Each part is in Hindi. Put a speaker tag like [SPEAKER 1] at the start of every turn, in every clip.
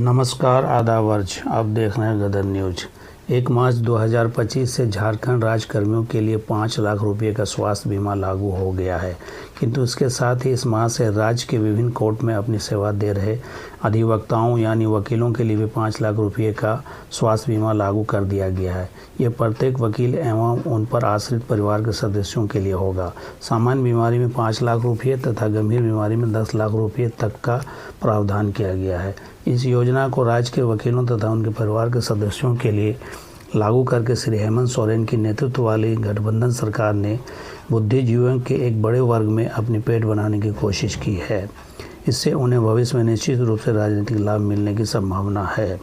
[SPEAKER 1] नमस्कार, आदाब वर्ज। आप देख रहे हैं गदर न्यूज। 1 मार्च 2025 से झारखंड राज्य कर्मियों के लिए 5 लाख रुपए का स्वास्थ्य बीमा लागू हो गया है, किंतु इसके साथ ही इस माह से राज्य के विभिन्न कोर्ट में अपनी सेवा दे रहे अधिवक्ताओं यानी वकीलों के लिए भी 5 लाख रुपए का स्वास्थ्य बीमा लागू कर दिया गया है। यह प्रत्येक वकील एवं उन पर आश्रित परिवार के सदस्यों के लिए होगा। सामान्य बीमारी में 5 लाख रुपये तथा गंभीर बीमारी में 10 लाख रुपये तक का प्रावधान किया गया है। इस योजना को राज्य के वकीलों तथा उनके परिवार के सदस्यों के लिए लागू करके श्री हेमंत सोरेन की नेतृत्व वाली गठबंधन सरकार ने बुद्धिजीवियों के एक बड़े वर्ग में अपनी पेट बनाने की कोशिश की है। इससे उन्हें भविष्य में निश्चित रूप से राजनीतिक लाभ मिलने की संभावना है।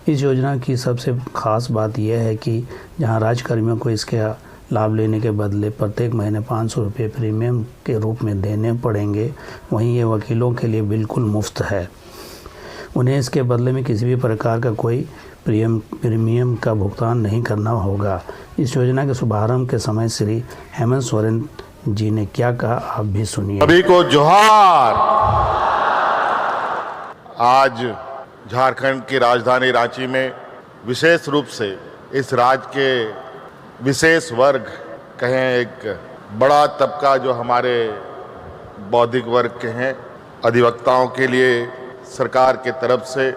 [SPEAKER 1] इस योजना की सबसे खास बात यह है कि जहां राज्यकर्मियों को इसके लाभ लेने के बदले प्रत्येक महीने 500 रुपये प्रीमियम के रूप में देने पड़ेंगे, वहीं ये वकीलों के लिए बिल्कुल मुफ्त है। उन्हें इसके बदले में किसी भी प्रकार का कोई प्रीमियम का भुगतान नहीं करना होगा। इस योजना के शुभारंभ के समय श्री हेमंत सोरेन जी ने क्या कहा, आप भी सुनिए।
[SPEAKER 2] सभी को जोहार। आज झारखंड की राजधानी रांची में विशेष रूप से इस राज्य के विशेष वर्ग कहें, एक बड़ा तबका जो हमारे बौद्धिक वर्ग के हैं, अधिवक्ताओं के लिए सरकार के तरफ से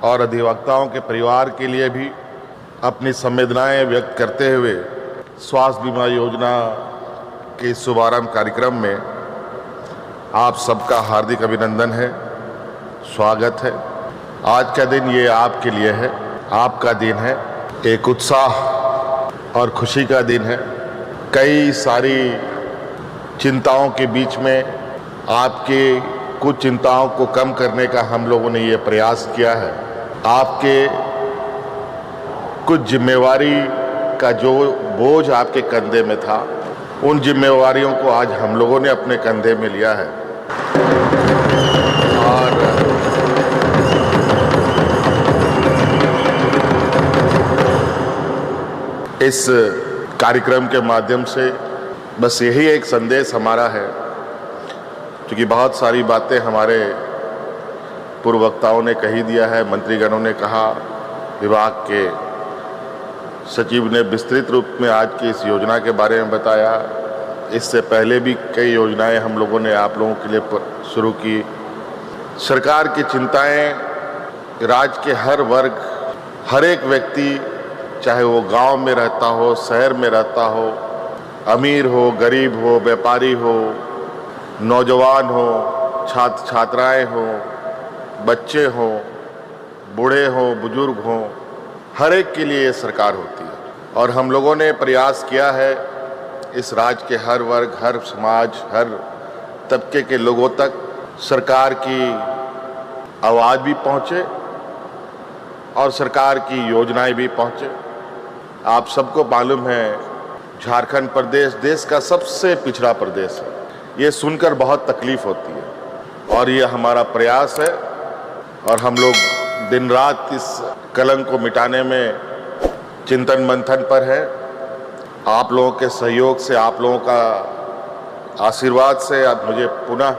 [SPEAKER 2] और अधिवक्ताओं के परिवार के लिए भी अपनी संवेदनाएं व्यक्त करते हुए स्वास्थ्य बीमा योजना के शुभारंभ कार्यक्रम में आप सबका हार्दिक अभिनंदन है, स्वागत है। आज का दिन ये आपके लिए है, आपका दिन है, एक उत्साह और खुशी का दिन है। कई सारी चिंताओं के बीच में आपके कुछ चिंताओं को कम करने का हम लोगों ने ये प्रयास किया है। आपके कुछ जिम्मेवारी का जो बोझ आपके कंधे में था, उन जिम्मेवारियों को आज हम लोगों ने अपने कंधे में लिया है। और इस कार्यक्रम के माध्यम से बस यही एक संदेश हमारा है, क्योंकि बहुत सारी बातें हमारे पूर्व वक्ताओं ने कही दिया है, मंत्रीगणों ने कहा, विभाग के सचिव ने विस्तृत रूप में आज की इस योजना के बारे में बताया। इससे पहले भी कई योजनाएं हम लोगों ने आप लोगों के लिए शुरू की। सरकार की चिंताएं राज्य के हर वर्ग, हर एक व्यक्ति, चाहे वो गांव में रहता हो, शहर में रहता हो, अमीर हो, गरीब हो, व्यापारी हो, नौजवान हो, छात्र छात्राएं हो, बच्चे हो, बूढ़े हो, बुजुर्ग हो, हर एक के लिए ये सरकार होती है। और हम लोगों ने प्रयास किया है इस राज्य के हर वर्ग, हर समाज, हर तबके के लोगों तक सरकार की आवाज़ भी पहुँचे और सरकार की योजनाएं भी पहुँचे। आप सबको मालूम है, झारखंड प्रदेश देश का सबसे पिछड़ा प्रदेश है। ये सुनकर बहुत तकलीफ होती है और ये हमारा प्रयास है और हम लोग दिन रात इस कलंक को मिटाने में चिंतन मंथन पर है। आप लोगों के सहयोग से, आप लोगों का आशीर्वाद से आज मुझे पुनः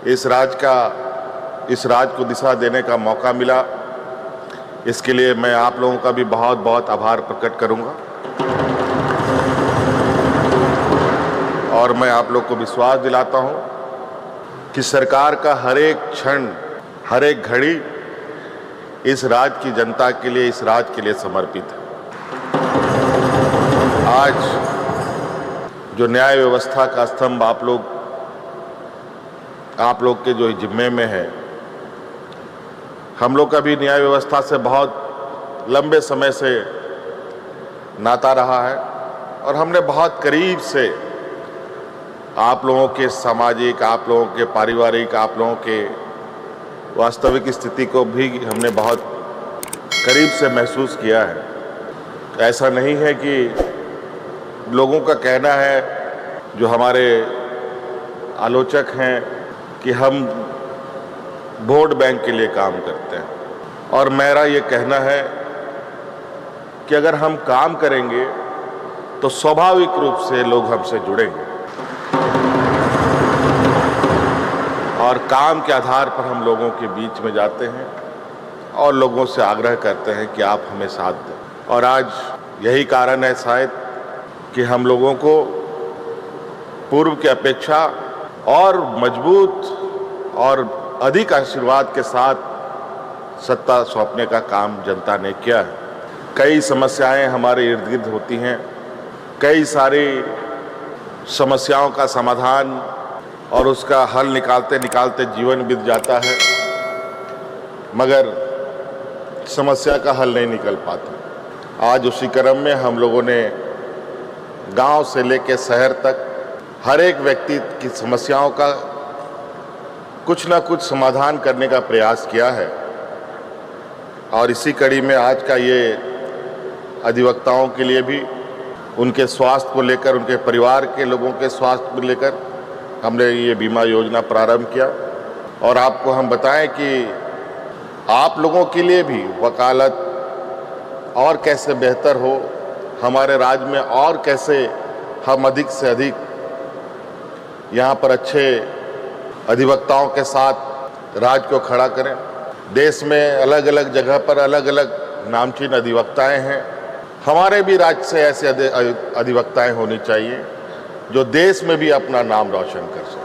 [SPEAKER 2] इस राज्य को दिशा देने का मौका मिला। इसके लिए मैं आप लोगों का भी बहुत बहुत आभार प्रकट करूंगा और मैं आप लोग को विश्वास दिलाता हूं कि सरकार का हर एक क्षण, हर एक घड़ी इस राज्य की जनता के लिए, इस राज्य के लिए समर्पित है। आज जो न्याय व्यवस्था का स्तंभ आप लोग के जो जिम्मे में है, हम लोग का भी न्याय व्यवस्था से बहुत लंबे समय से नाता रहा है और हमने बहुत करीब से आप लोगों के सामाजिक, आप लोगों के पारिवारिक, आप लोगों के वास्तविक स्थिति को भी हमने बहुत करीब से महसूस किया है। ऐसा नहीं है कि लोगों का कहना है, जो हमारे आलोचक हैं, कि हम वोट बैंक के लिए काम करते हैं। और मेरा ये कहना है कि अगर हम काम करेंगे तो स्वाभाविक रूप से लोग हमसे जुड़ेंगे और काम के आधार पर हम लोगों के बीच में जाते हैं। और लोगों से आग्रह करते हैं कि आप हमें साथ दें। और आज यही कारण है शायद कि हम लोगों को पूर्व की अपेक्षा और मजबूत और अधिक आशीर्वाद के साथ सत्ता सौंपने का काम जनता ने किया है। कई समस्याएं हमारे इर्द गिर्द होती हैं, कई सारी समस्याओं का समाधान और उसका हल निकालते निकालते जीवन बीत जाता है, मगर समस्या का हल नहीं निकल पाता। आज उसी क्रम में हम लोगों ने गांव से लेकर शहर तक हर एक व्यक्ति की समस्याओं का कुछ ना कुछ समाधान करने का प्रयास किया है। और इसी कड़ी में आज का ये अधिवक्ताओं के लिए भी उनके स्वास्थ्य को लेकर, उनके परिवार के लोगों के स्वास्थ्य को लेकर हमने ये बीमा योजना प्रारंभ किया। और आपको हम बताएं कि आप लोगों के लिए भी वकालत और कैसे बेहतर हो, हमारे राज्य में और कैसे हम अधिक से अधिक यहाँ पर अच्छे अधिवक्ताओं के साथ राज्य को खड़ा करें। देश में अलग अलग जगह पर अलग अलग नामचीन अधिवक्ताएं हैं, हमारे भी राज्य से ऐसे अधिवक्ताएं होनी चाहिए जो देश में भी अपना नाम रोशन कर सकें।